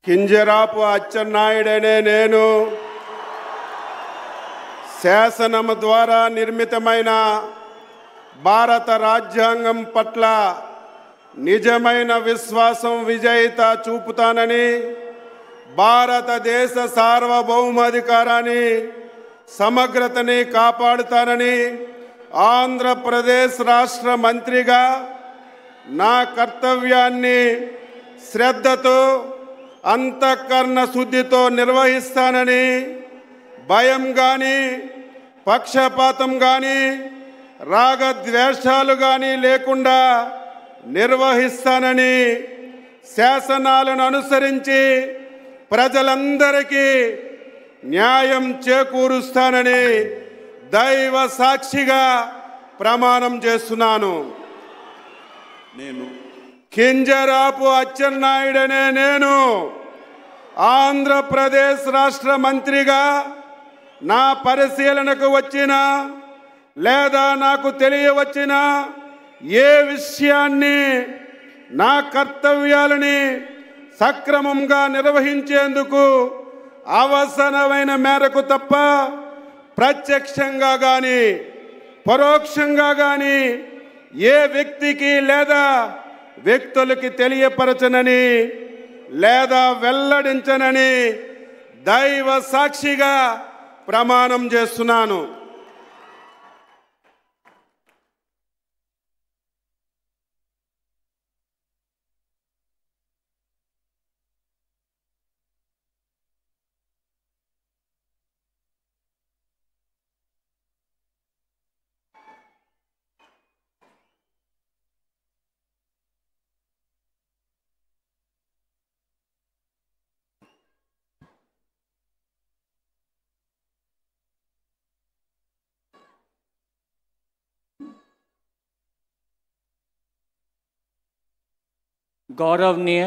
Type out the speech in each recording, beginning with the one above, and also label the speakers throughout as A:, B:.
A: కింజరాపు అచ్చెన్నాయుడనే నేను శాసనము ద్వారా నిర్మితమైన భారత రాజ్యాంగం పట్ల నిజమైన విశ్వాసం విజేత చూపుతానని, భారతదేశ సార్వభౌమాధికారాన్ని సమగ్రతని కాపాడుతానని, ఆంధ్రప్రదేశ్ రాష్ట్ర మంత్రిగా నా కర్తవ్యాన్ని శ్రద్ధతో అంతఃకరణ శుద్ధితో నిర్వహిస్తానని, భయం కానీ పక్షపాతం కానీ రాగద్వేషాలు కానీ లేకుండా నిర్వహిస్తానని, శాసనాలను అనుసరించి ప్రజలందరికీ న్యాయం చేకూరుస్తానని దైవ సాక్షిగా ప్రమాణం చేస్తున్నాను.
B: నేను
A: కింజరాపు అచ్చెన్నాయుడనే నేను ఆంధ్రప్రదేశ్ రాష్ట్ర మంత్రిగా నా పరిశీలనకు వచ్చిన లేదా నాకు తెలియవచ్చిన ఏ విషయాన్ని నా కర్తవ్యాలని సక్రమంగా నిర్వహించేందుకు అవసరమైన మేరకు తప్ప ప్రత్యక్షంగా కానీ పరోక్షంగా కానీ ఏ వ్యక్తికి లేదా వ్యక్తులకి తెలియపరచనని లేదా వెల్లడించనని దైవ సాక్షిగా ప్రమాణం చేస్తున్నాను.
C: गौरवनीय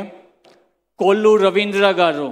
C: कोल्लू रवींद्र गारू।